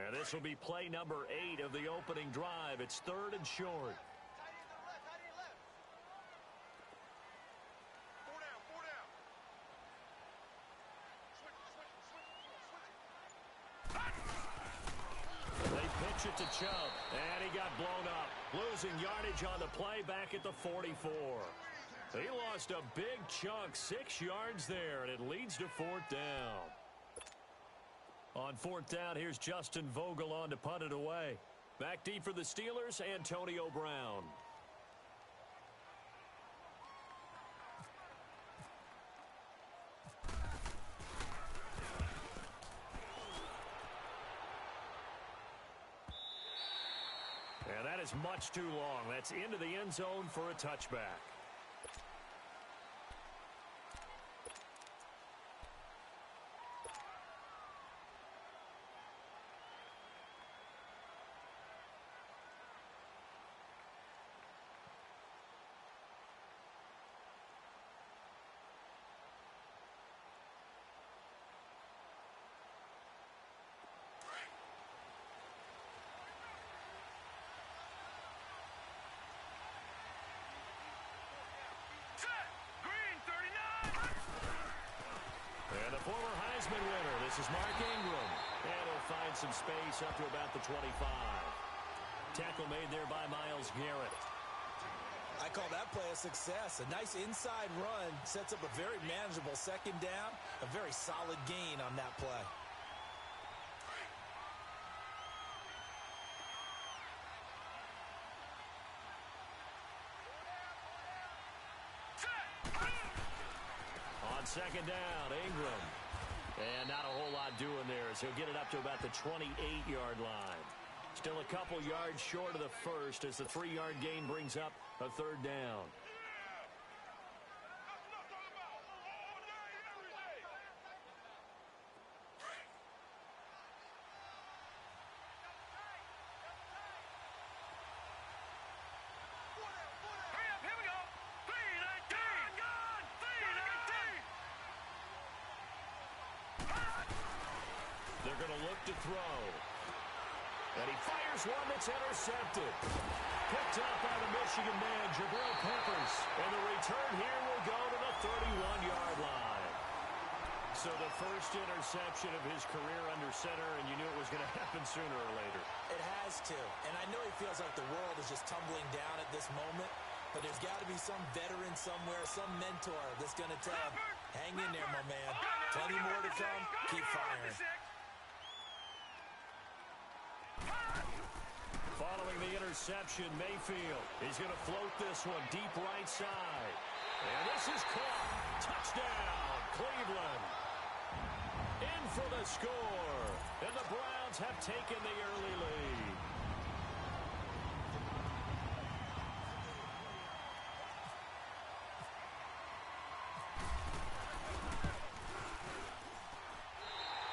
And this will be play number 8 of the opening drive. It's 3rd and short. Pitch it to Chubb, and he got blown up. Losing yardage on the play back at the 44. He lost a big chunk, 6 yards there, and it leads to 4th down. On 4th down, here's Justin Vogel on to punt it away. Back deep for the Steelers, Antonio Brown. And that is much too long. That's into the end zone for a touchback. And the former Heisman winner, this is Mark Ingram. And he'll find some space up to about the 25. Tackle made there by Myles Garrett. I call that play a success. A nice inside run sets up a very manageable 2nd down. A very solid gain on that play. On 2nd down, Ingram. And not a whole lot doing there as he'll get it up to about the 28-yard line. Still a couple yards short of the first as the 3-yard gain brings up a 3rd down. They're going to look to throw. And he fires one that's intercepted. Picked up by the Michigan man, Jabril Peppers. And the return here will go to the 31-yard line. So the first interception of his career under center, and you knew it was going to happen sooner or later. It has to. And I know he feels like the world is just tumbling down at this moment. But there's got to be some veteran somewhere, some mentor that's going to tell him, hang in there, my man. Plenty more to come. Keep firing. Following the interception, Mayfield is going to float this one deep right side. And this is caught. Touchdown, Cleveland. In for the score. And the Browns have taken the early lead.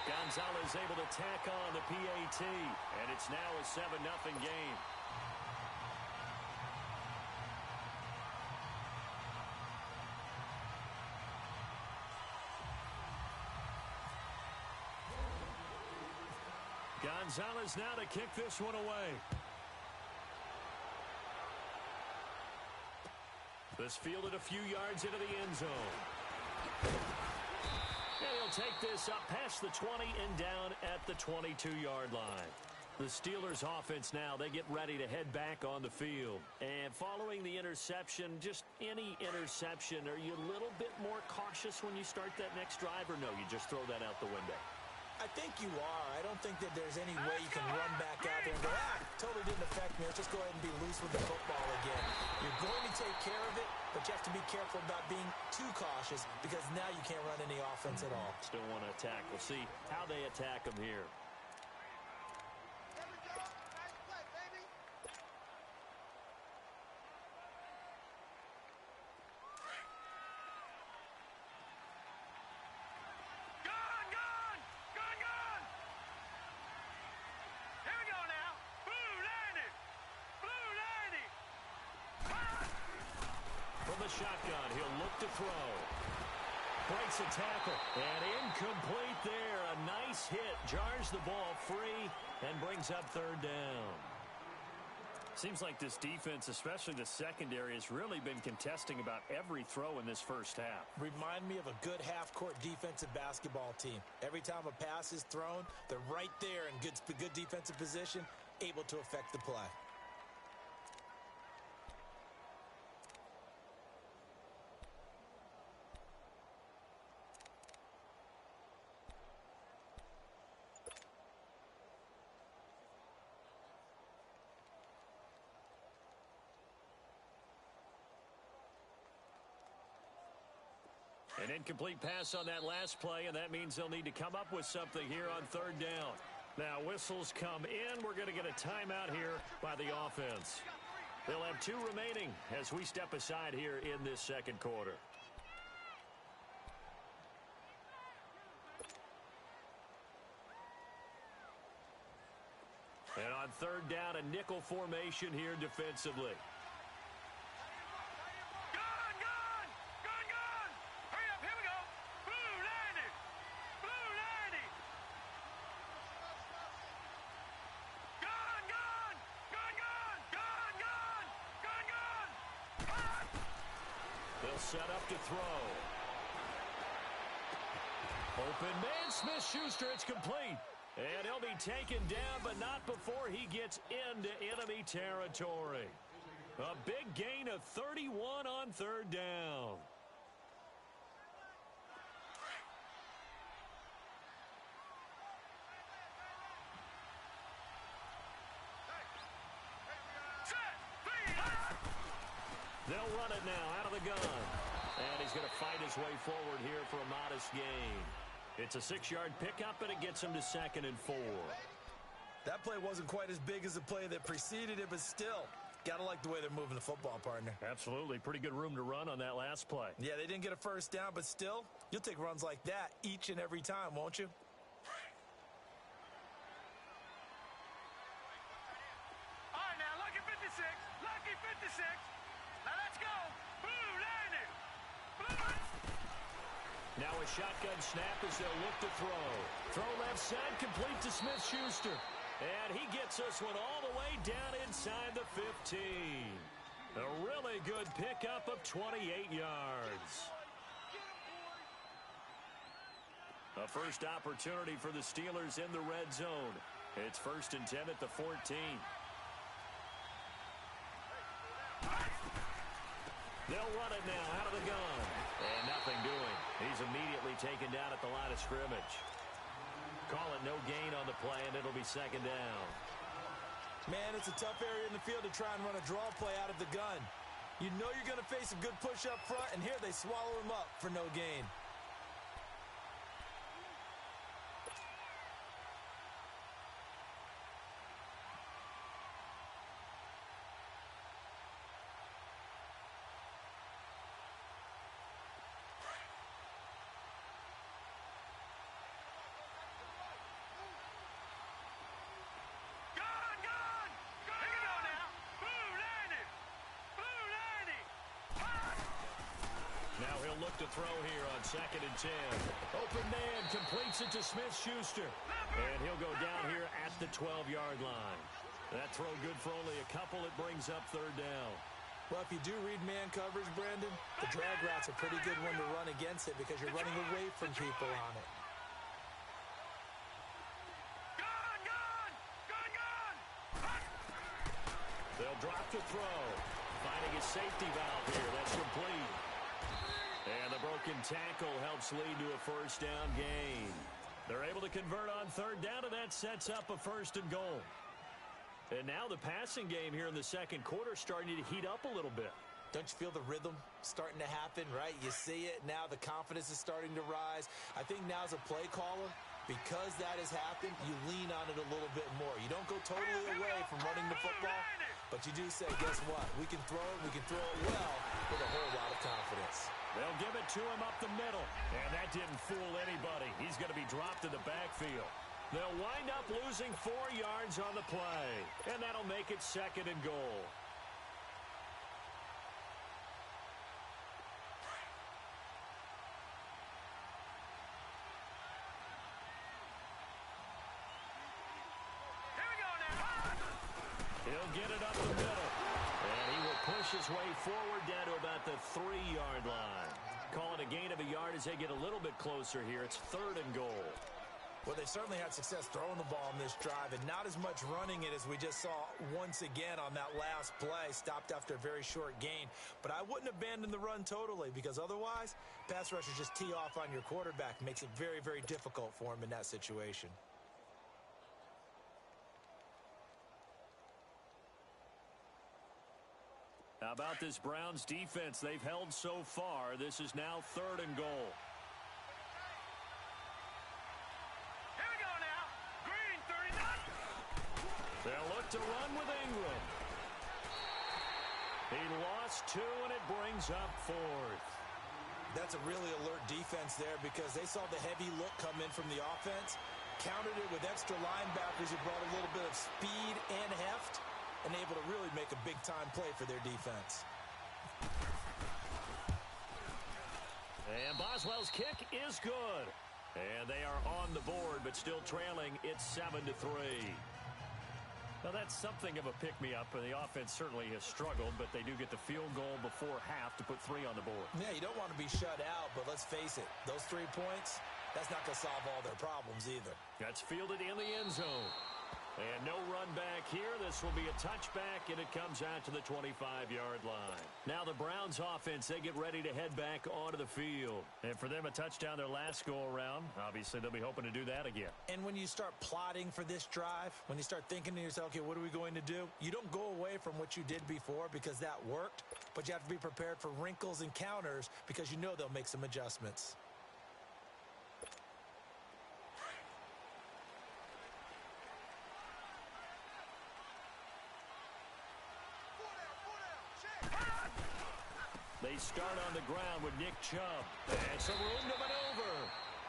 Gonzalez able to tack on the PAT, and it's now a 7-0 game. Gonzalez now to kick this one away. This fielded a few yards into the end zone. And he'll take this up past the 20 and down at the 22-yard line. The Steelers offense now, they get ready to head back on the field. And following the interception, just any interception, are you a little bit more cautious when you start that next drive, or no, you just throw that out the window? I think you are. I don't think that there's any way you can run back out there and go, totally didn't affect me. Let's just go ahead and be loose with the football again. You're going to take care of it, but you have to be careful about being too cautious because now you can't run any offense at all. Still want to attack. We'll see how they attack them here. Shotgun, he'll look to throw. Breaks a tackle, and incomplete there. A nice hit. charge the ball free and brings up third down. Seems like this defense, especially the secondary, has really been contesting about every throw in this first half. Remind me of a good half-court defensive basketball team. Every time a pass is thrown, they're right there in good defensive position, able to affect the play. An incomplete pass on that last play, and that means they'll need to come up with something here on third down. Now, whistles come in. We're going to get a timeout here by the offense. They'll have 2 remaining as we step aside here in this second quarter. And on third down, a nickel formation here defensively. Set up to throw. Open man, Smith-Schuster, it's complete. And he'll be taken down, but not before he gets into enemy territory. A big gain of 31 on third down. They'll run it now out of the gun. And he's going to fight his way forward here for a modest gain. It's a 6-yard pickup, and it gets him to 2nd and 4. That play wasn't quite as big as the play that preceded it, but still, got to like the way they're moving the football, partner. Absolutely. Pretty good room to run on that last play. Yeah, they didn't get a first down, but still, you'll take runs like that each and every time, won't you? All right, now, lucky 56. Lucky 56. Now let's go. Blue landing. Blue. Now a shotgun snap as they'll look to throw. Throw left side, complete to Smith-Schuster. And he gets this one all the way down inside the 15. A really good pickup of 28 yards. A first opportunity for the Steelers in the red zone. It's 1st and 10 at the 14. They'll run it now out of the gun. And nothing doing. He's immediately taken down at the line of scrimmage. Call it no gain on the play, and it'll be 2nd down. Man, it's a tough area in the field to try and run a draw play out of the gun. You know you're going to face a good push up front, and here they swallow him up for no gain. Look to throw here on 2nd and 10. Open man completes it to Smith-Schuster. And he'll go down here at the 12-yard line. That throw good for only a couple. It brings up third down. Well, if you do read man coverage, Brandon, the drag route's a pretty good one to run against it because you're running away from people on it. They'll drop to throw. Finding a safety valve here. That's complete. And the broken tackle helps lead to a 1st down gain. They're able to convert on third down, and that sets up a 1st and goal. And now the passing game here in the second quarter starting to heat up a little bit. Don't you feel the rhythm starting to happen, right? You see it. Now the confidence is starting to rise. I think now as a play caller, because that has happened, you lean on it a little bit more. You don't go totally away from running the football, but you do say, guess what? We can throw it. We can throw it well with a whole lot of confidence. They'll give it to him up the middle. And that didn't fool anybody. He's going to be dropped in the backfield. They'll wind up losing 4 yards on the play. And that'll make it 2nd and goal. He'll get it up the middle. And he will push his way forward down to about the 3-yard line. Call it a gain of a yard as they get a little bit closer here. It's 3rd and goal. Well, they certainly had success throwing the ball in this drive and not as much running it as we just saw once again on that last play. Stopped after a very short gain. But I wouldn't abandon the run totally because otherwise, pass rushers just tee off on your quarterback. Makes it very, very difficult for him in that situation. How about this Browns defense? They've held so far. This is now 3rd and goal. They'll look to run with Ingram. He lost 2, and it brings up 4th. That's a really alert defense there because they saw the heavy look come in from the offense, countered it with extra linebackers who brought a little bit of speed and heft, and able to really make a big-time play for their defense. And Boswell's kick is good. And they are on the board, but still trailing. It's 7-3. Now, that's something of a pick-me-up, and the offense certainly has struggled, but they do get the field goal before half to put 3 on the board. Yeah, you don't want to be shut out, but let's face it, those 3 points, that's not going to solve all their problems either. That's fielded in the end zone. And no run back here. This will be a touchback, and it comes out to the 25-yard line. Now the Browns offense, they get ready to head back onto the field. And for them, a touchdown their last go-around. Obviously, they'll be hoping to do that again. And when you start plotting for this drive, when you start thinking to yourself, okay, what are we going to do? You don't go away from what you did before because that worked, but you have to be prepared for wrinkles and counters because you know they'll make some adjustments. They start on the ground with Nick Chubb. And some room to maneuver.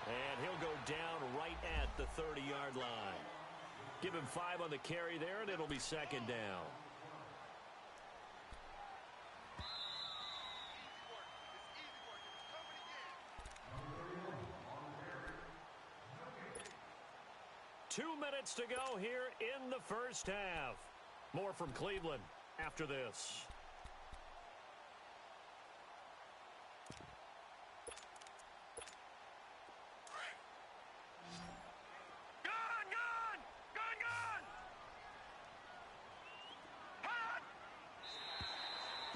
And he'll go down right at the 30-yard line. Give him 5 on the carry there, and it'll be 2nd down. Two minutes to go here in the first half. More from Cleveland after this.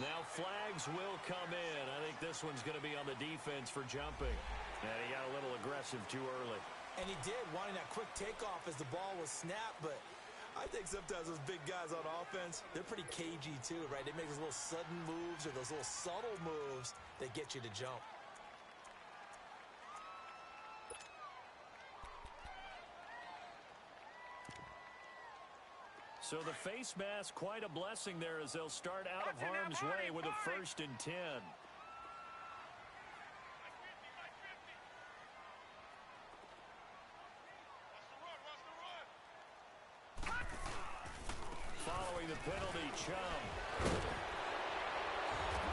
Now flags will come in. I think this one's going to be on the defense for jumping. And he got a little aggressive too early. And he did, wanting that quick takeoff as the ball was snapped. But I think sometimes those big guys on offense, they're pretty cagey too, right? They make those little sudden moves or those little subtle moves that get you to jump. So the face mask, quite a blessing there as they'll start out of harm's way with a 1st and 10. Following the penalty, Chum.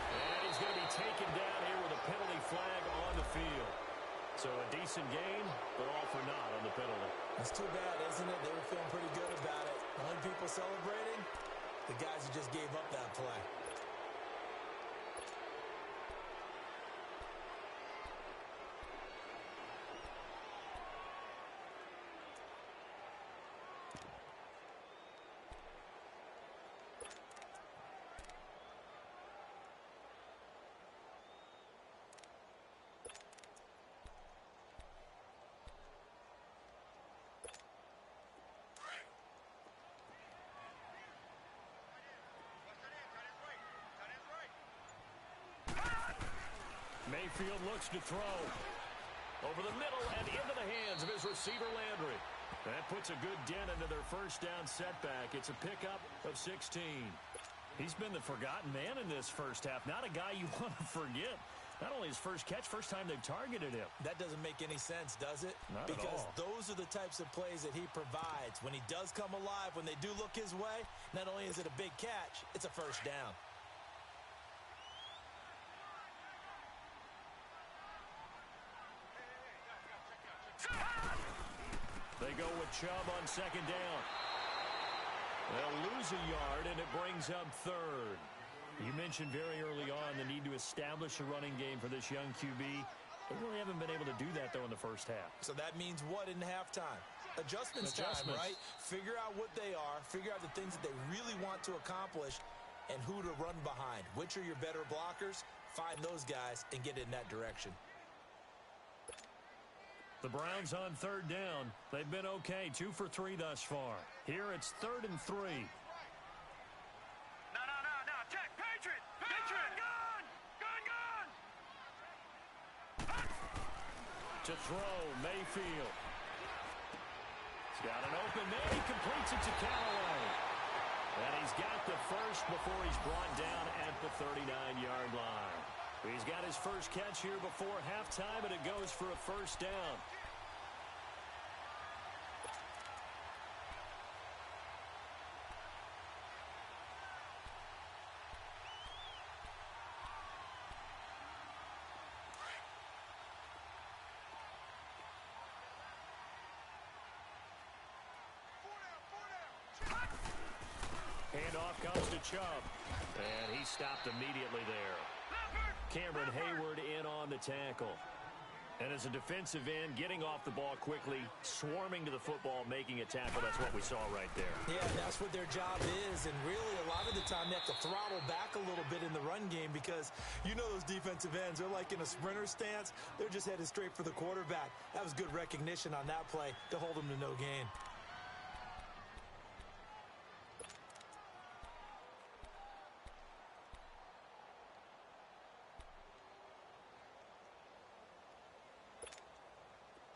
And he's going to be taken down here with a penalty flag on the field. So a decent gain, but all for naught on the penalty. It's too bad, isn't it? They were feeling pretty good about it. The only people celebrating, the guys who just gave up that play. Mayfield looks to throw. Over the middle and into the hands of his receiver, Landry. That puts a good dent into their first down setback. It's a pickup of 16. He's been the forgotten man in this first half. Not a guy you want to forget. Not only his first catch, first time they've targeted him. That doesn't make any sense, does it? Not because at all. Those are the types of plays that he provides. When he does come alive, when they do look his way, not only is it a big catch, it's a first down. They go with Chubb on 2nd down. They'll lose a yard, and it brings up third. You mentioned very early on the need to establish a running game for this young QB. They really haven't been able to do that, though, in the first half. So that means what in halftime? Adjustments time, right? Figure out what they are, figure out the things that they really want to accomplish, and who to run behind. Which are your better blockers? Find those guys and get in that direction. The Browns on third down. They've been okay, 2 for 3 thus far. Here it's 3rd and 3. No. Check. Patriot. Gun. To throw, Mayfield. He's got an open man. He completes it to Callaway. And he's got the first before he's brought down at the 39-yard line. He's got his first catch here before halftime, and it goes for a first down. Handoff comes to Chubb, and he stopped immediately there. Cameron Hayward in on the tackle. And as a defensive end, getting off the ball quickly, swarming to the football, making a tackle, that's what we saw right there. Yeah, that's what their job is, and really a lot of the time they have to throttle back a little bit in the run game because you know those defensive ends, they're like in a sprinter stance. They're just headed straight for the quarterback. That was good recognition on that play to hold them to no gain.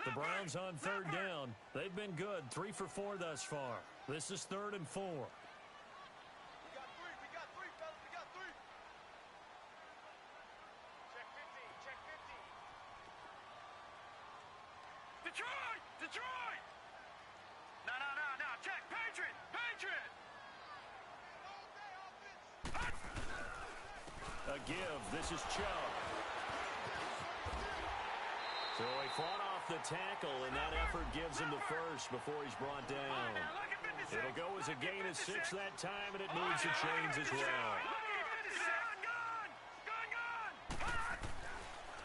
The Browns on third down. They've been good, 3 for 4 thus far. This is 3rd and 4. We got three, fellas. We got three. Check 50. Detroit. No. Check. Patriot. A give. This is Chubb. So he fought off the tackle, and that effort gives him the first before he's brought down. It'll go as a gain of 6 that time, and it needs to change as well.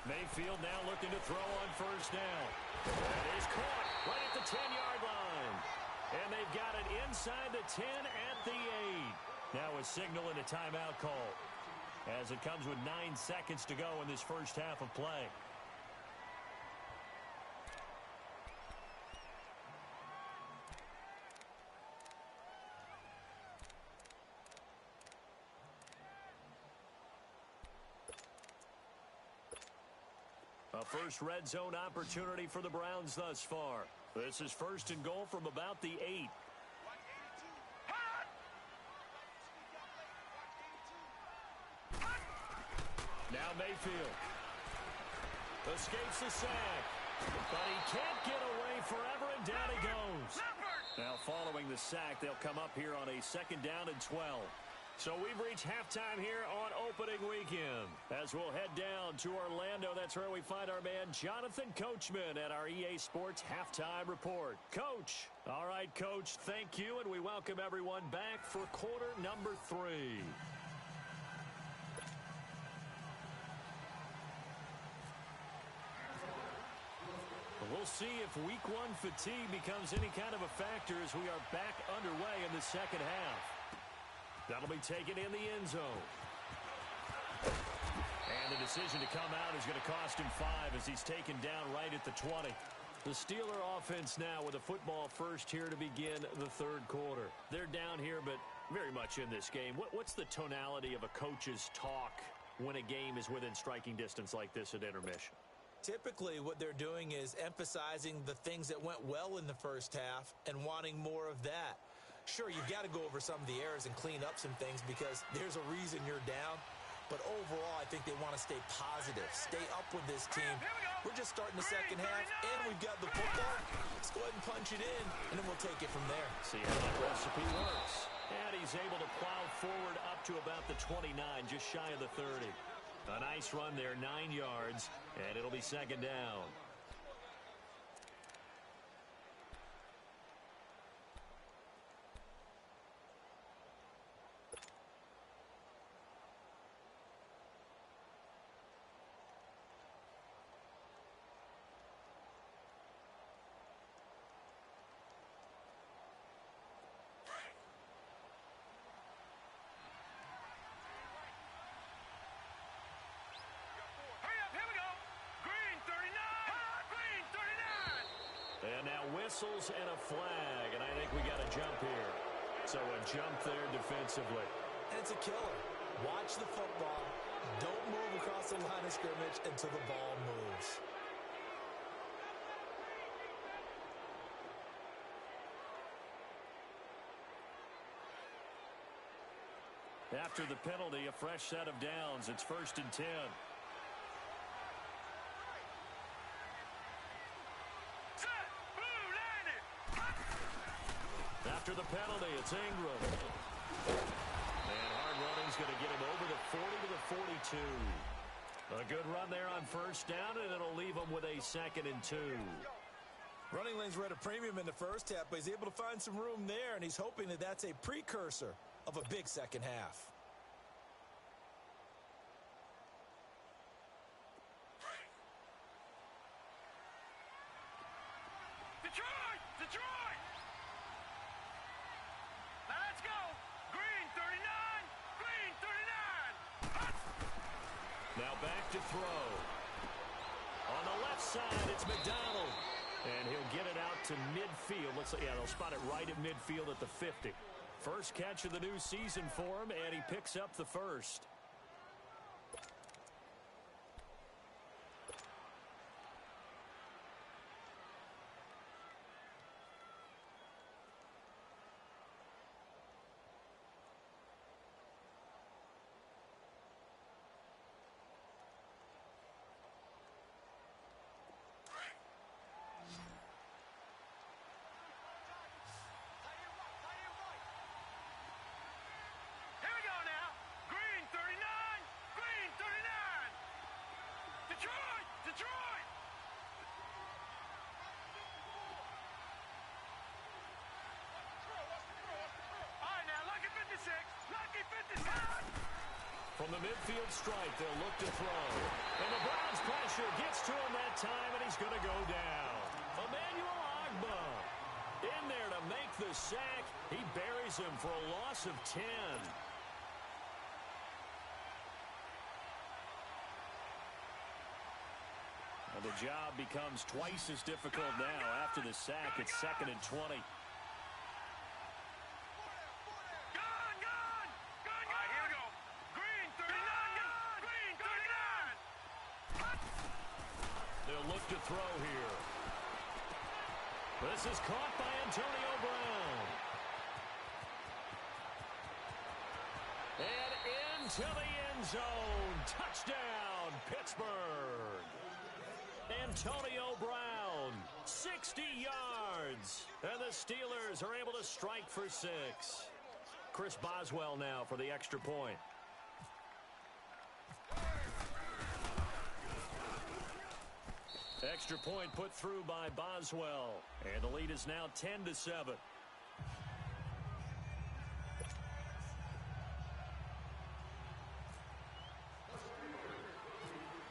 Mayfield now looking to throw on first down. That is caught right at the 10-yard line. And they've got it inside the 10 at the 8. Now a signal and a timeout call, as it comes with 9 seconds to go in this first half of play. A first red zone opportunity for the Browns thus far. This is 1st and goal from about the 8. Now Mayfield escapes the sack, but he can't get away forever, and down he goes. Now following the sack, they'll come up here on a 2nd down and 12. So we've reached halftime here on opening weekend. As we'll head down to Orlando, that's where we find our man Jonathan Coachman at our EA Sports Halftime Report. Coach. All right, Coach, thank you, and we welcome everyone back for quarter number 3. We'll see if week 1 fatigue becomes any kind of a factor as we are back underway in the second half. That'll be taken in the end zone. And the decision to come out is going to cost him 5 as he's taken down right at the 20. The Steeler offense now with a football first here to begin the 3rd quarter. They're down here, but very much in this game. What's the tonality of a coach's talk when a game is within striking distance like this at intermission? Typically, what they're doing is emphasizing the things that went well in the first half and wanting more of that. Sure, you've got to go over some of the errors and clean up some things because there's a reason you're down. But overall, I think they want to stay positive, stay up with this team. We're just starting the second half, and we've got the football. Let's go ahead and punch it in, and then we'll take it from there. See how that recipe works. And he's able to plow forward up to about the 29, just shy of the 30. A nice run there, 9 yards, and it'll be 2nd down. now whistles and a flag, and I think we got a jump here. So a jump there defensively. And it's a killer. Watch the football. Don't move across the line of scrimmage until the ball moves. After the penalty, a fresh set of downs. It's 1st and 10. After the penalty, it's Ingram. And hard running's going to get him over the 40 to the 42. A good run there on 1st down, and it'll leave him with a 2nd and 2. Running lanes were at a premium in the first half, but he's able to find some room there, and he's hoping that that's a precursor of a big second half. Detroit! Detroit! Now let's go! Green 39! Green 39! Now back to throw. On the left side, it's McDonald. And he'll get it out to midfield. They'll spot it right at midfield at the 50. First catch of the new season for him, and he picks up the first. Detroit! All right, now, lucky 56. Lucky 56. From the midfield strike, they'll look to throw. And the Browns pressure gets to him that time, and he's going to go down. Emmanuel Agba in there to make the sack. He buries him for a loss of 10. And the job becomes twice as difficult now after the sack. It's 2nd and 20. To throw here. This is caught by Antonio Brown. And into the end zone. Touchdown, Pittsburgh. Antonio Brown, 60 yards. And the Steelers are able to strike for 6. Chris Boswell now for the extra point. Extra point put through by Boswell. And the lead is now 10-7.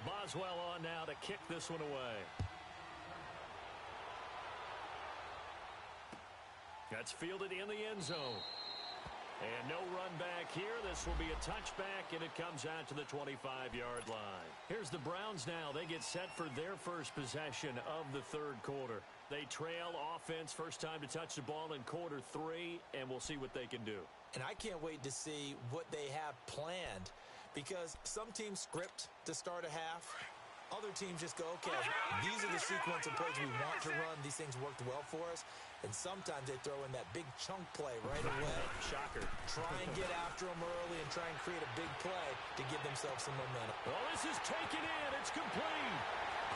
Boswell on now to kick this one away. That's fielded in the end zone. And no run back here. This will be a touchback, and it comes out to the 25-yard line. Here's the Browns now. They get set for their first possession of the third quarter. They trail offense first time to touch the ball in quarter 3, and we'll see what they can do. And I can't wait to see what they have planned, because some teams script to start a half. Other teams just go, okay, these are the sequence of plays we want to run. These things worked well for us. And sometimes they throw in that big chunk play right away. Shocker. Try and get after them early and try and create a big play to give themselves some momentum. Well, this is taken in. It's complete.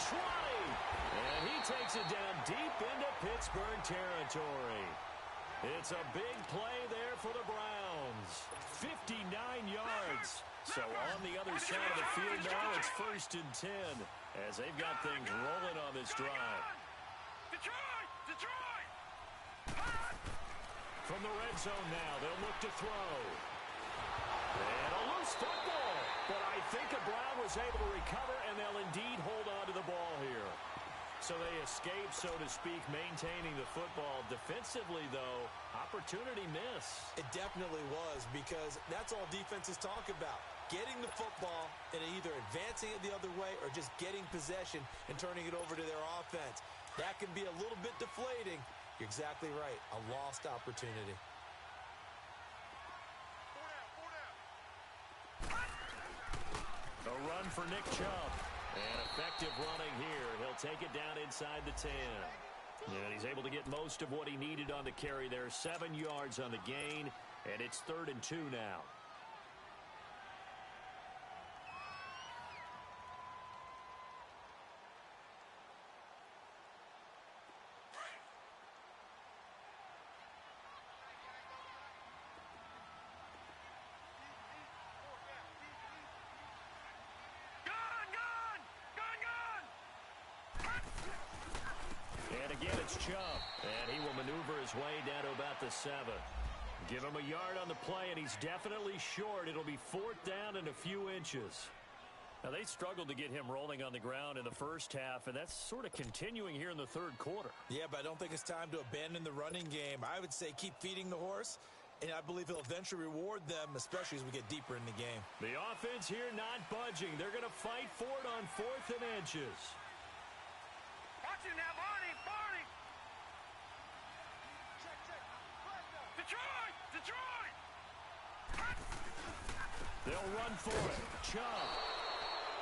20. And he takes it down deep into Pittsburgh territory. It's a big play there for the Browns. 59 yards. So on the other side of the field now, it's 1st and 10 as they've got things rolling on this drive. Detroit! Detroit! From the red zone now, they'll look to throw. And a loose football. But I think the Brown was able to recover, and they'll indeed hold on to the ball here. So they escape, so to speak, maintaining the football. Defensively, though, opportunity miss. It definitely was, because that's all defenses talk about. Getting the football and either advancing it the other way or just getting possession and turning it over to their offense. That can be a little bit deflating You're exactly right. A lost opportunity. A run for Nick Chubb. And effective running here. He'll take it down inside the 10. And he's able to get most of what he needed on the carry there. 7 yards on the gain. And it's 3rd and 2 now. Chubb, and he will maneuver his way down to about the 7. Give him a yard on the play, and he's definitely short. It'll be 4th down and a few inches. Now, they struggled to get him rolling on the ground in the first half, and that's sort of continuing here in the 3rd quarter. Yeah, but I don't think it's time to abandon the running game. I would say keep feeding the horse, and I believe he'll eventually reward them, especially as we get deeper in the game. The offense here not budging. They're going to fight for it on 4th and inches. Watch it now, Barney, Barney. Detroit! They'll run for it. Chubb.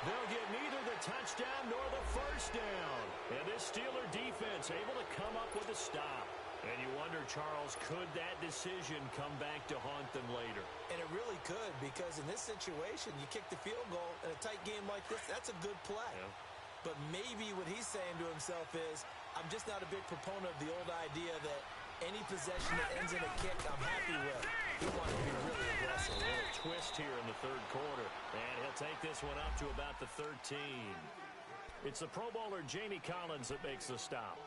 They'll get neither the touchdown nor the first down. And this Steeler defense able to come up with a stop. And you wonder, Charles, could that decision come back to haunt them later? And it really could, because in this situation, you kick the field goal in a tight game like this, that's a good play. Yeah. But maybe what he's saying to himself is, I'm just not a big proponent of the old idea that any possession that ends in a kick, I'm happy with. He wanted to be really aggressive. A little twist here in the 3rd quarter. And he'll take this one up to about the 13. It's the Pro Bowler Jamie Collins that makes the stop.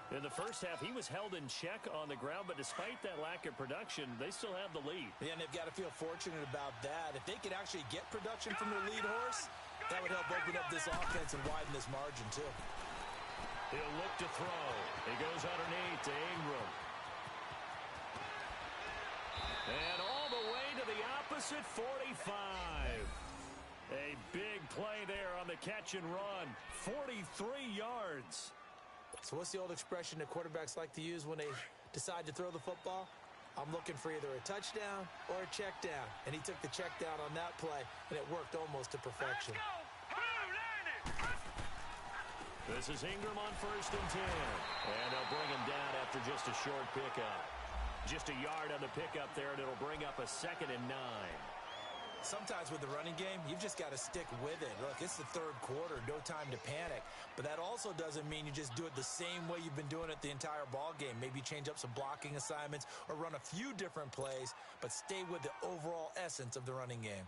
In the first half, he was held in check on the ground, but despite that lack of production, they still have the lead. Yeah, and they've got to feel fortunate about that. If they could actually get production from their lead horse, that would help open up this offense and widen this margin, too. He'll look to throw. He goes underneath to Ingram. And all the way to the opposite 45. A big play there on the catch and run. 43 yards. So what's the old expression that quarterbacks like to use when they decide to throw the football? I'm looking for either a touchdown or a check down. And he took the check down on that play, and it worked almost to perfection. This is Ingram on 1st and 10. And they'll bring him down after just a short pickup. Just a yard on the pickup there, and it'll bring up a 2nd and 9. Sometimes with the running game, you've just got to stick with it. Look, it's the 3rd quarter, no time to panic. But that also doesn't mean you just do it the same way you've been doing it the entire ball game. Maybe change up some blocking assignments or run a few different plays, but stay with the overall essence of the running game.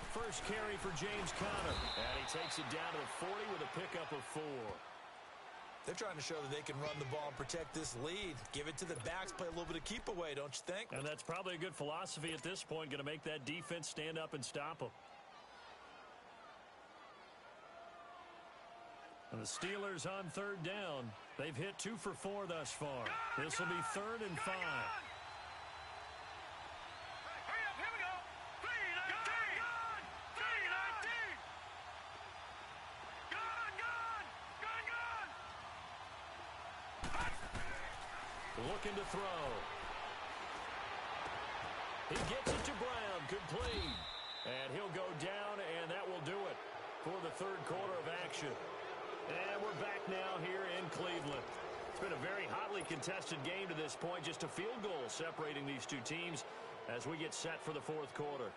First carry for James Conner. And he takes it down to the 40 with a pickup of 4. They're trying to show that they can run the ball and protect this lead. Give it to the backs, play a little bit of keep away, don't you think? And that's probably a good philosophy at this point, going to make that defense stand up and stop them. And the Steelers on 3rd down. They've hit 2 for 4 thus far. This will be 3rd and 5. Looking to throw. He gets it to Brown, complete. And he'll go down, and that will do it for the 3rd quarter of action. And we're back now here in Cleveland. It's been a very hotly contested game to this point. Just a field goal separating these two teams as we get set for the 4th quarter.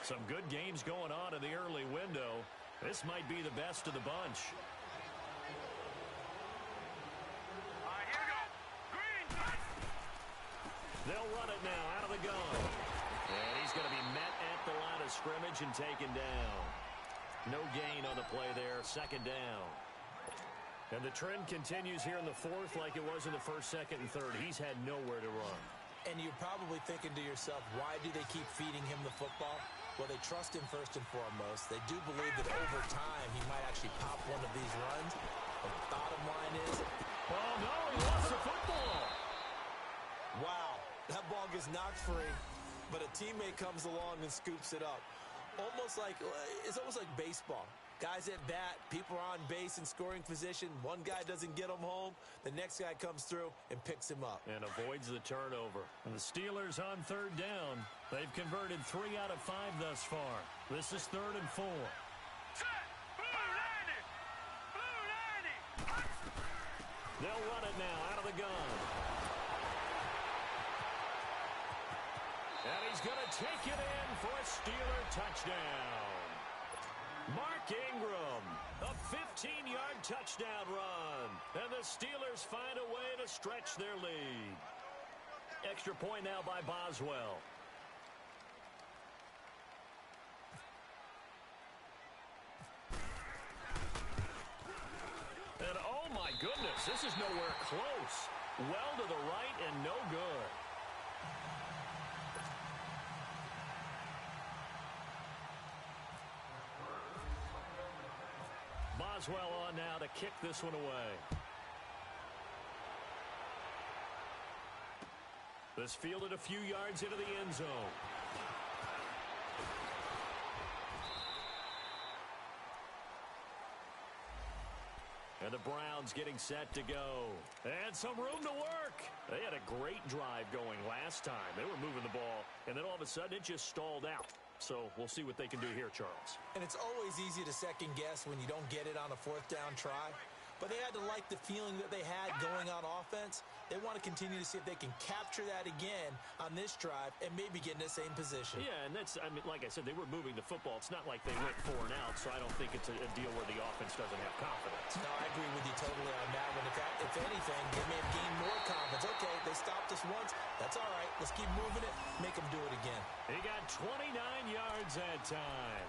Some good games going on in the early window. This might be the best of the bunch. They'll run it now out of the gun. And he's going to be met at the line of scrimmage and taken down. No gain on the play there. 2nd down. And the trend continues here in the 4th like it was in the 1st, 2nd, and 3rd. He's had nowhere to run. And you're probably thinking to yourself, why do they keep feeding him the football? Well, they trust him first and foremost. They do believe that over time he might actually pop one of these runs. But the bottom line is... Oh, no, he lost the football. Wow. That ball gets knocked free. but a teammate comes along and scoops it up. It's almost like baseball. Guys at bat, people are on base in scoring position. One guy doesn't get him home. The next guy comes through and picks him up. And avoids the turnover. And the Steelers on third down. They've converted 3 out of 5 thus far. This is 3rd and 4. Set! Blue landing! Blue landing! They'll run it now out of the gun. And he's going to take it in for a Steeler touchdown. Mark Ingram, a 15-yard touchdown run. And the Steelers find a way to stretch their lead. Extra point now by Boswell. And oh my goodness, this is nowhere close. Well to the right and no good. Boswell on now to kick this one away. This fielded a few yards into the end zone. And the Browns getting set to go. And some room to work. They had a great drive going last time. They were moving the ball, and then all of a sudden it just stalled out. So we'll see what they can do here, Charles. And it's always easy to second guess when you don't get it on a 4th down try. But they had to like the feeling that they had going on offense. They want to continue to see if they can capture that again on this drive and maybe get in the same position. Yeah, and that's, I mean, like I said, they were moving the football. It's not like they went 4 and out, so I don't think it's a deal where the offense doesn't have confidence. No, I agree with you totally on that one. If anything, they may have gained more confidence. Okay, they stopped us once. That's all right. Let's keep moving it. Make them do it again. He got 29 yards that time.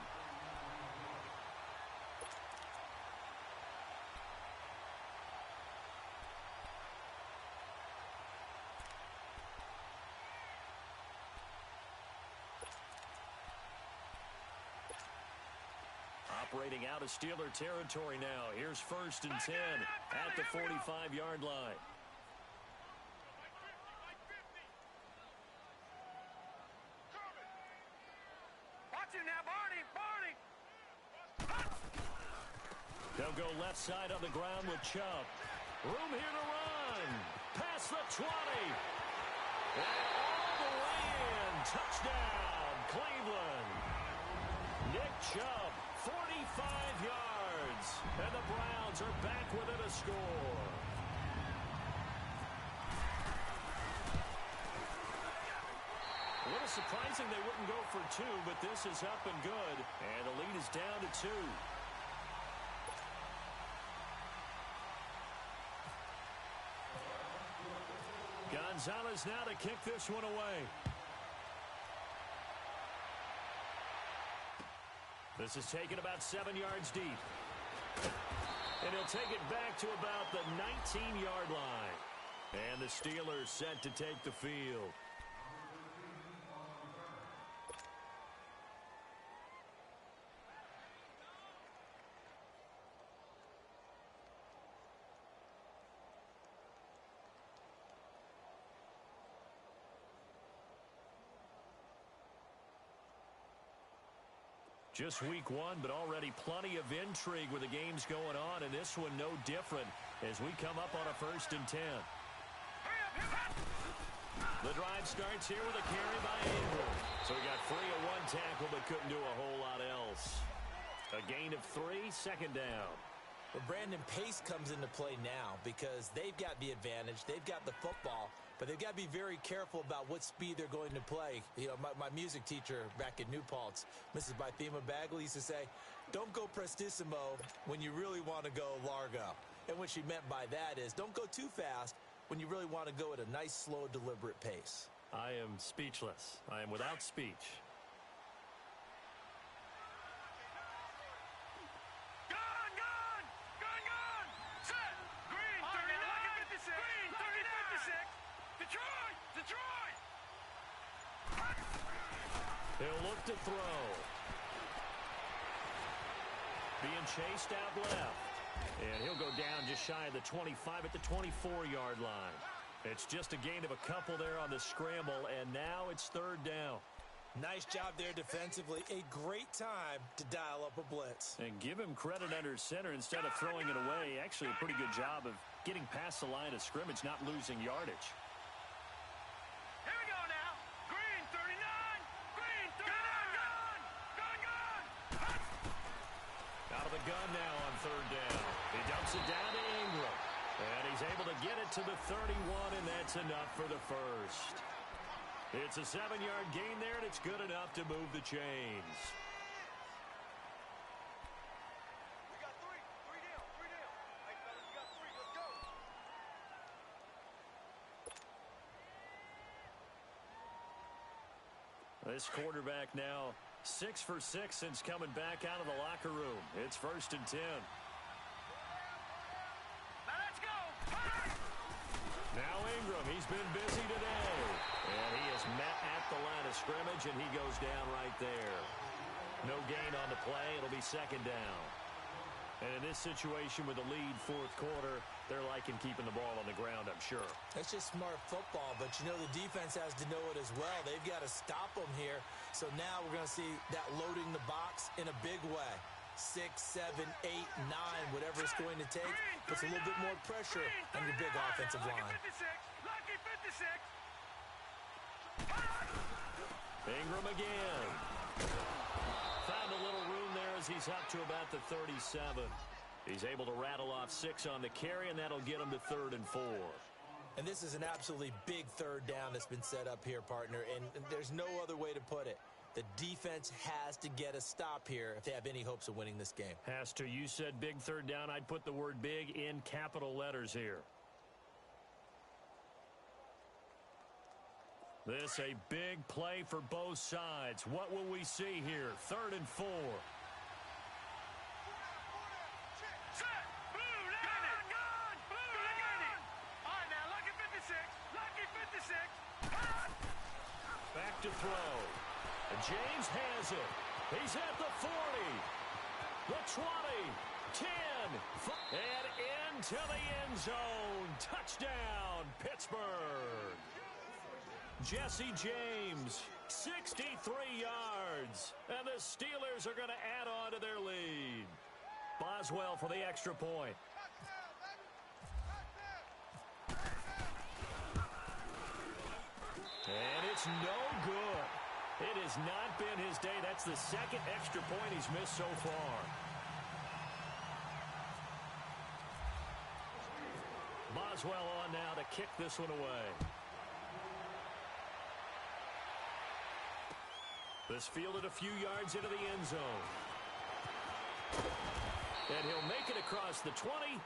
Operating out of Steeler territory now. Here's 1st and 10 at the 45-yard line. Watch him now, Barney! Barney! They'll go left side on the ground with Chubb. Room here to run. Past the 20. And all the way in. Touchdown, Cleveland. Nick Chubb, 45 yards. And the Browns are back within a score. A little surprising they wouldn't go for 2, but this is up and good. And the lead is down to 2. Gonzalez now to kick this one away. This is taken about 7 yards deep. And he'll take it back to about the 19-yard line. And the Steelers set to take the field. Just week 1, but already plenty of intrigue with the games going on, and this one no different as we come up on a 1st and 10. The drive starts here with a carry by Ingram. So he got free of 1 tackle, but couldn't do a whole lot else. A gain of 3, 2nd down. Well, Brandon, pace comes into play now because they've got the advantage. They've got the football, but they've got to be very careful about what speed they're going to play. You know, my music teacher back in New Paltz, Mrs. Bythema Bagley, used to say, don't go prestissimo when you really want to go largo. And what she meant by that is don't go too fast when you really want to go at a nice, slow, deliberate pace. I am speechless. I am without speech. He'll look to throw. Being chased out left. And he'll go down just shy of the 25 at the 24-yard line. It's just a gain of a couple there on the scramble, and now it's third down. Nice job there defensively. A great time to dial up a blitz. And give him credit under center instead of throwing it away. Actually, a pretty good job of getting past the line of scrimmage, not losing yardage. Here we go now. Green 39. Green 39. Gun. Out of the gun now on third down. He dumps it down to Ingram. And he's able to get it to the 31, and that's enough for the first. It's a 7-yard gain there, and it's good enough to move the chains. We got three. Three down. Hey, fellas, we got three. Let's go. This quarterback now 6 for 6 since coming back out of the locker room. It's 1st and 10. Now let's go. Now Ingram, he's been busy today. And he is met at the line of scrimmage, and he goes down right there. No gain on the play. It'll be 2nd down. And in this situation with the lead 4th quarter, they're liking keeping the ball on the ground, I'm sure. That's just smart football, but you know the defense has to know it as well. They've got to stop them here. So now we're going to see that loading the box in a big way. 6, 7, 8, 9, whatever it's going to take, puts a little bit more pressure on your big offensive line. Lucky 56. Ingram again. Found a little room there as he's up to about the 37. He's able to rattle off 6 on the carry, and that'll get him to 3rd and 4. And this is an absolutely big 3rd down that's been set up here, partner, and there's no other way to put it. The defense has to get a stop here if they have any hopes of winning this game. Has to. You said big 3rd down. I'd put the word big in capital letters here. This a big play for both sides. What will we see here? 3rd and 4. Back to throw. And James has it. He's at the 40. The 20. 10. And into the end zone. Touchdown, Pittsburgh. Jesse James, 63 yards. And the Steelers are going to add on to their lead. Boswell for the extra point. And it's no good. It has not been his day. That's the 2nd extra point he's missed so far. Boswell on now to kick this one away. This fielded a few yards into the end zone. And he'll make it across the 20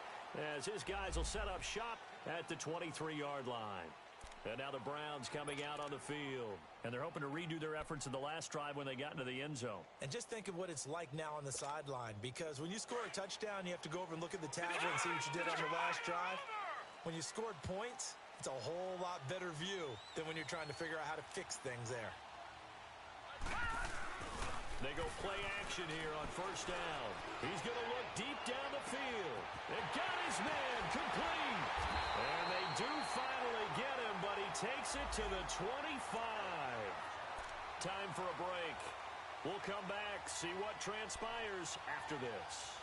as his guys will set up shop at the 23-yard line. And now the Browns coming out on the field. And they're hoping to redo their efforts in the last drive when they got into the end zone. And just think of what it's like now on the sideline, because when you score a touchdown, you have to go over and look at the tablet and see what you did on the last drive. When you scored points, it's a whole lot better view than when you're trying to figure out how to fix things there. They go play action here on 1st down. He's going to look deep down the field. And got his man complete. And they do finally get him, but he takes it to the 25. Time for a break. We'll come back, see what transpires after this.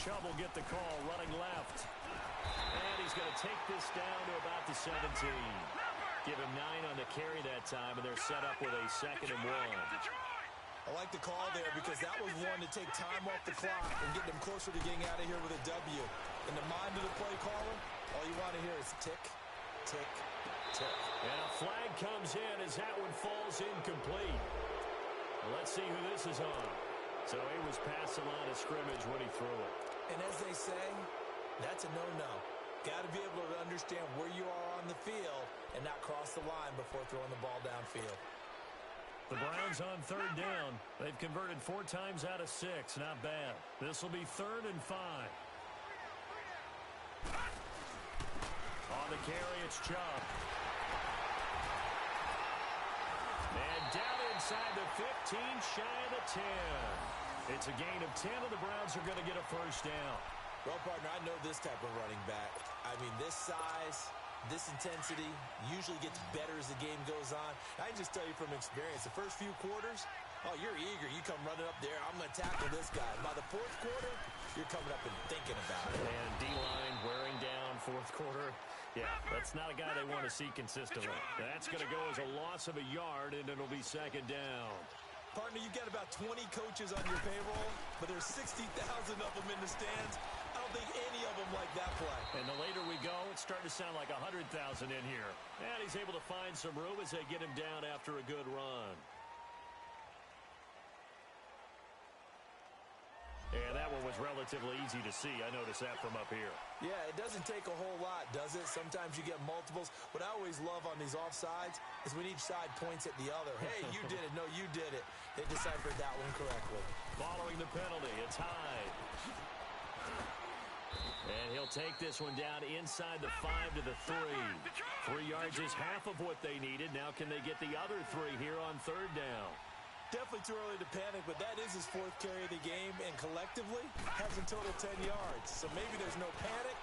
Chubb will get the call running left. And he's going to take this down to about the 17. Give him 9 on the carry that time, and they're set up with a 2nd and 1. I like the call there because that was one to take time off the clock and get them closer to getting out of here with a W. In the mind of the play caller, all you want to hear is tick, tick, tick. And a flag comes in as that one falls incomplete. Well, let's see who this is on. So he was past the line of scrimmage when he threw it. And as they say, that's a no-no. Got to be able to understand where you are on the field and not cross the line before throwing the ball downfield. The Browns on third down. They've converted 4 times out of 6. Not bad. This will be 3rd and 5. On the carry, it's Chubb. And down inside the 15, shy of the 10. It's a gain of 10, and the Browns are going to get a first down. Well, partner, I know this type of running back. I mean, this size, this intensity usually gets better as the game goes on. I can just tell you from experience, the first few quarters, oh, you're eager. You come running up there, I'm going to tackle this guy. By the 4th quarter, you're coming up and thinking about it. And D-line wearing down 4th quarter. Yeah, that's not a guy they want to see consistently. That's going to go as a loss of a yard, and it'll be 2nd down. Partner, you've got about 20 coaches on your payroll, but there's 60,000 of them in the stands. I don't think any of them like that play. And the later we go, it's starting to sound like 100,000 in here. And he's able to find some room as they get him down after a good run. And that one was relatively easy to see. I noticed that from up here. Yeah, it doesn't take a whole lot, does it? Sometimes you get multiples. What I always love on these offsides is when each side points at the other. Hey, you did it. No, you did it. They deciphered that one correctly. Following the penalty, it's Hyde. And he'll take this one down inside the 5 to the 3. 3 yards is half of what they needed. Now can they get the other 3 here on 3rd down? Definitely too early to panic, but that is his 4th carry of the game, and collectively has in total 10 yards. So maybe there's no panic,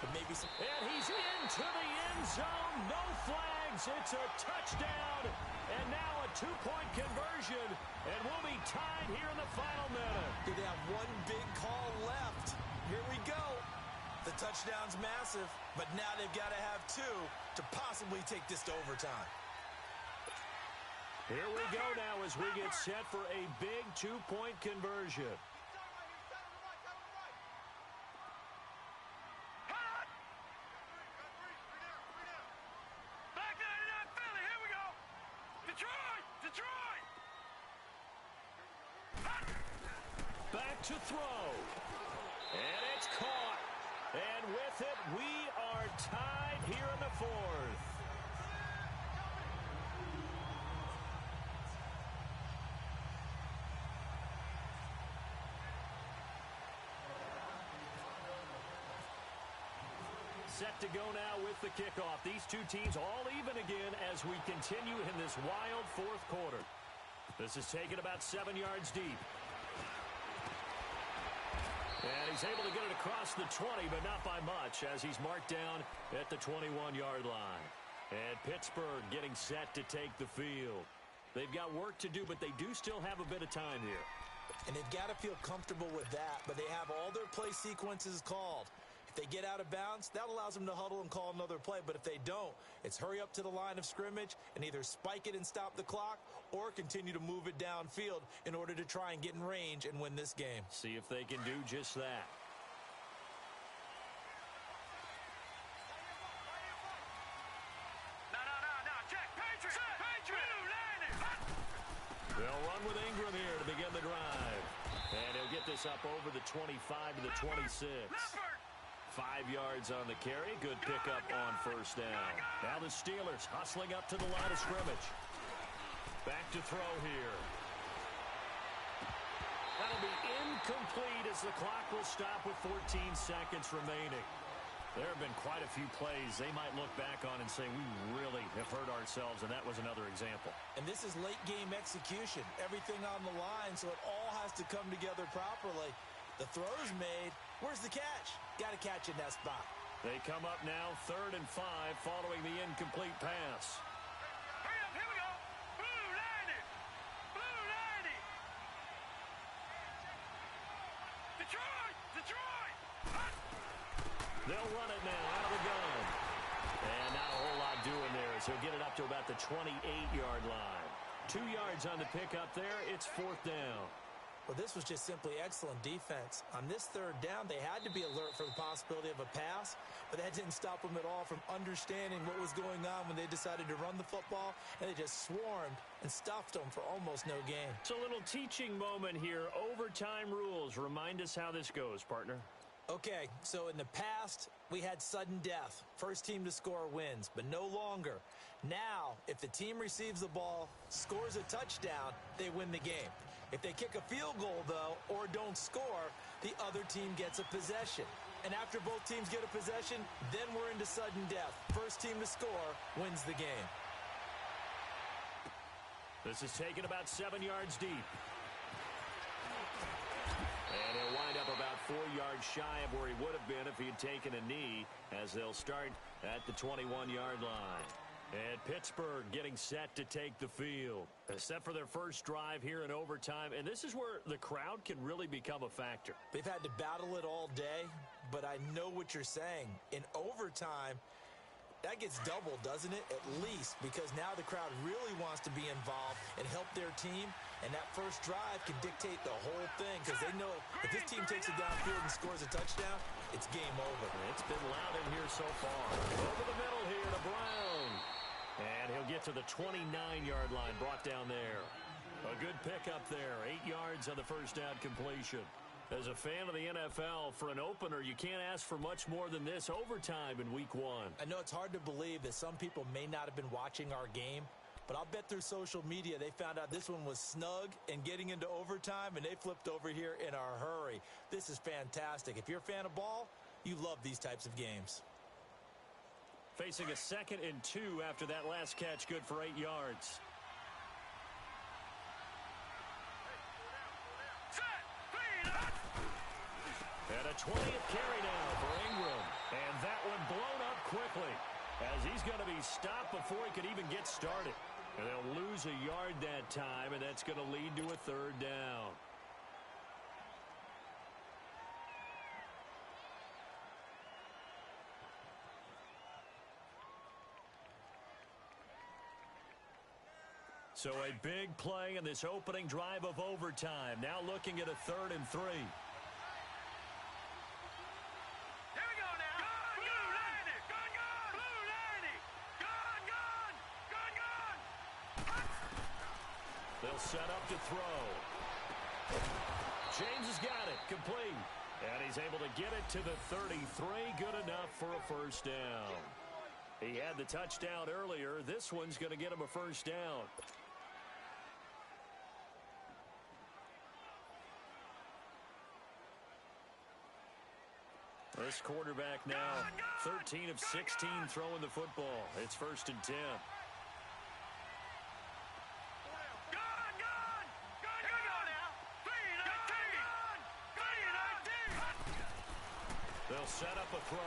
but maybe some... And he's into the end zone. No flags. It's a touchdown. And now a 2-point conversion. And we'll be tied here in the final minute. Do they have one big call left? Here we go. The touchdown's massive, but now they've got to have 2 to possibly take this to overtime. Here we go now as we get set for a big 2-point conversion. Back 99 Philly, here we go. Detroit! Back to throw. And it's caught. And with it, we are tied here in the 4th. Set to go now with the kickoff. These two teams all even again as we continue in this wild 4th quarter. This is taken about 7 yards deep. And he's able to get it across the 20, but not by much as he's marked down at the 21-yard line. And Pittsburgh getting set to take the field. They've got work to do, but they do still have a bit of time here. And they've got to feel comfortable with that, but they have all their play sequences called. If they get out of bounds, that allows them to huddle and call another play. But if they don't, it's hurry up to the line of scrimmage and either spike it and stop the clock or continue to move it downfield in order to try and get in range and win this game. See if they can do just that. No, check. Patriots! They'll run with Ingram here to begin the drive. And he'll get this up over the 25 to the 26. 5 yards on the carry. Good pickup on 1st down. Now the Steelers hustling up to the line of scrimmage. Back to throw here. That'll be incomplete as the clock will stop with 14 seconds remaining. There have been quite a few plays they might look back on and say, we really have hurt ourselves, and that was another example. And this is late game execution. Everything on the line, so it all has to come together properly. The throw's made. Where's the catch? Got to catch in that spot. They come up now 3rd and 5 following the incomplete pass. Hurry up, here we go. Blue line it. Detroit. They'll run it now out of the gun. And not a whole lot doing there as he'll get it up to about the 28-yard line. 2 yards on the pickup there. It's 4th down. Well, this was just simply excellent defense. On this 3rd down, they had to be alert for the possibility of a pass, but that didn't stop them at all from understanding what was going on when they decided to run the football, and they just swarmed and stuffed them for almost no gain. It's a little teaching moment here. Overtime rules. Remind us how this goes, partner. Okay, so in the past, we had sudden death. First team to score wins, but no longer. Now, if the team receives the ball, scores a touchdown, they win the game. If they kick a field goal, though, or don't score, the other team gets a possession. And after both teams get a possession, then we're into sudden death. First team to score wins the game. This is taken about 7 yards deep. And he'll wind up about 4 yards shy of where he would have been if he had taken a knee, as they'll start at the 21-yard line. And Pittsburgh getting set to take the field. Set for their first drive here in overtime. And this is where the crowd can really become a factor. They've had to battle it all day, but I know what you're saying. In overtime, that gets doubled, doesn't it? At least, because now the crowd really wants to be involved and help their team. And that first drive can dictate the whole thing, because they know if this team takes it downfield and scores a touchdown, it's game over. It's been loud in here so far. Over the middle here to Brown. And he'll get to the 29-yard line, brought down there. A good pickup there, 8 yards on the first down completion. As a fan of the NFL, for an opener, you can't ask for much more than this overtime in Week 1. I know it's hard to believe that some people may not have been watching our game, but I'll bet through social media they found out this one was snug and getting into overtime, and they flipped over here in a hurry. This is fantastic. If you're a fan of ball, you love these types of games. Facing a 2nd and 2 after that last catch, good for 8 yards. And a 20th carry now for Ingram. And that one blown up quickly, as he's going to be stopped before he could even get started. And they'll lose a yard that time, and that's going to lead to a 3rd down. So a big play in this opening drive of overtime. Now looking at a 3rd and 3. They'll set up to throw. James has got it, complete. And he's able to get it to the 33, good enough for a first down. He had the touchdown earlier. This one's going to get him a first down. This quarterback now, 13 of 16 throwing the football. It's 1st and 10. They'll set up a throw.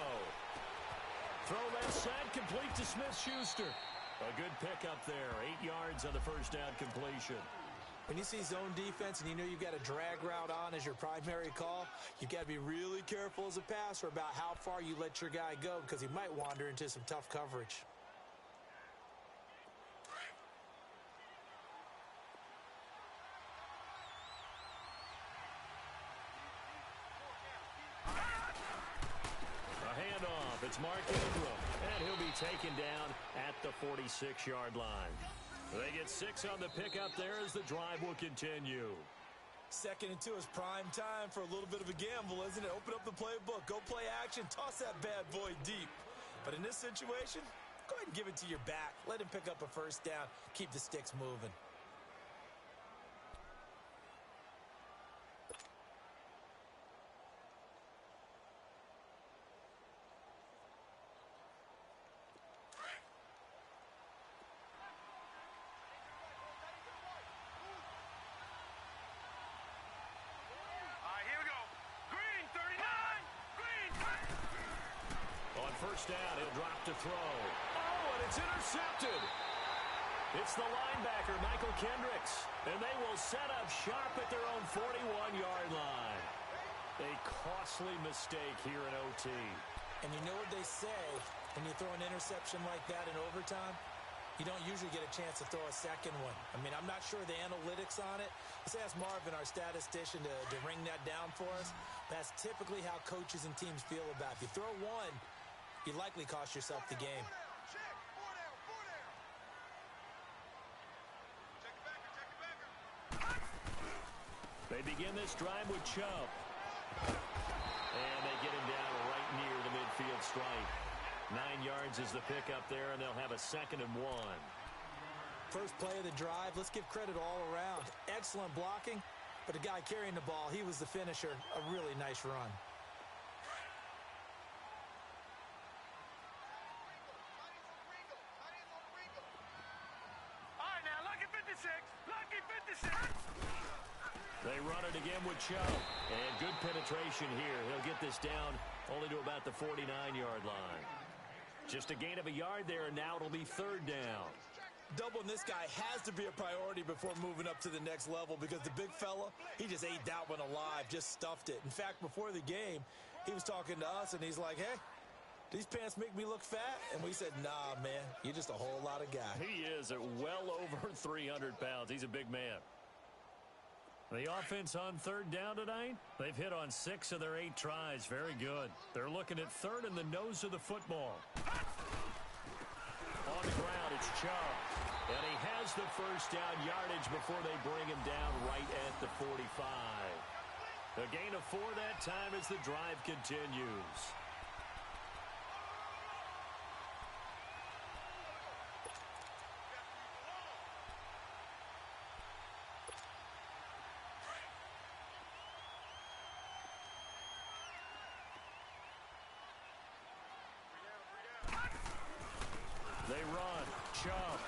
Throw left side, complete to Smith-Schuster. A good pickup there, 8 yards on the first down completion. When you see zone defense and you know you've got a drag route on as your primary call, you've got to be really careful as a passer about how far you let your guy go, because he might wander into some tough coverage. A handoff. It's Mark Ingram, and he'll be taken down at the 46-yard line. They get 6 on the pickup there as the drive will continue. 2nd and 2 is prime time for a little bit of a gamble, isn't it? Open up the playbook, go play action, toss that bad boy deep. But in this situation, go ahead and give it to your back. Let him pick up a first down, keep the sticks moving. First down, he'll drop to throw. Oh, and it's intercepted. It's the linebacker, Michael Kendricks, and they will set up sharp at their own 41-yard line. A costly mistake here in OT. And you know what they say, when you throw an interception like that in overtime, you don't usually get a chance to throw a second one. I mean, I'm not sure the analytics on it. Let's ask Marvin, our statistician, to ring that down for us. That's typically how coaches and teams feel about it. If you throw one, you likely cost yourself the game. They begin this drive with Chubb. And they get him down right near the midfield stripe. 9 yards is the pickup there, and they'll have a 2nd and 1. First play of the drive, let's give credit all around. Excellent blocking, but the guy carrying the ball, he was the finisher. A really nice run. All right, now, lucky 56. Lucky 56. They run it again with Chubb. And good penetration here. He'll get this down only to about the 49-yard line. Just a gain of a yard there, and now it'll be 3rd down. Doubling this guy has to be a priority before moving up to the next level because the big fella, he just ate that one alive, just stuffed it. In fact, before the game, he was talking to us, and he's like, hey, these pants make me look fat? And we said, nah, man, you're just a whole lot of guy. He is at well over 300 pounds. He's a big man. The offense on 3rd down tonight, they've hit on 6 of their 8 tries. Very good. They're looking at 3rd in the nose of the football. On the ground, it's Chubb. And he has the first down yardage before they bring him down right at the 45. A gain of 4 that time as the drive continues. They run. Chubb.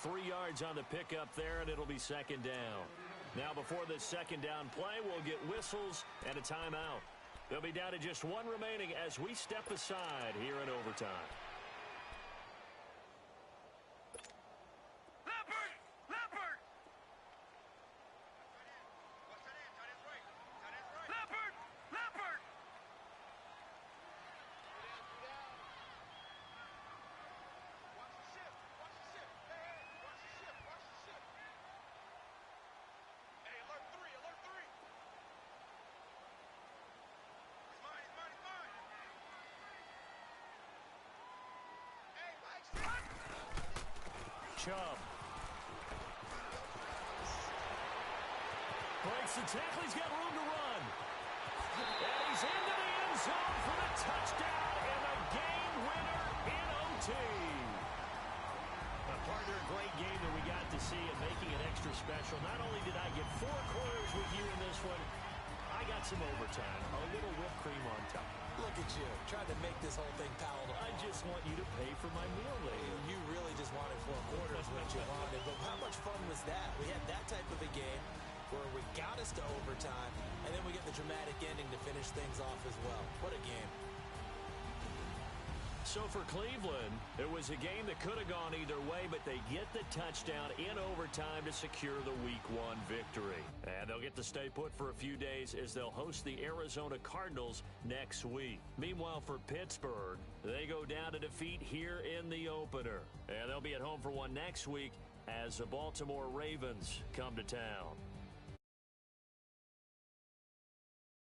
3 yards on the pickup there, and it'll be 2nd down. Now, before this 2nd down play, we'll get whistles and a timeout. They'll be down to just 1 remaining as we step aside here in overtime. Chubb. Breaks the tackle. He's got room to run. And he's into the end zone for the touchdown and the game winner in OT. A partner, a great game that we got to see and making it extra special. Not only did I get 4 quarters with you in this one, I got some overtime. A little whipped cream on top. Look at you, trying to make this whole thing palatable. I just want you to pay for my meal later. You really just wanted 4 quarters what you wanted. But how much fun was that? We had that type of a game where we got us to overtime, and then we get the dramatic ending to finish things off as well. What a game. So for Cleveland, it was a game that could have gone either way, but they get the touchdown in overtime to secure the Week 1 victory. And they'll get to stay put for a few days as they'll host the Arizona Cardinals next week. Meanwhile, for Pittsburgh, they go down to defeat here in the opener. And they'll be at home for one next week as the Baltimore Ravens come to town.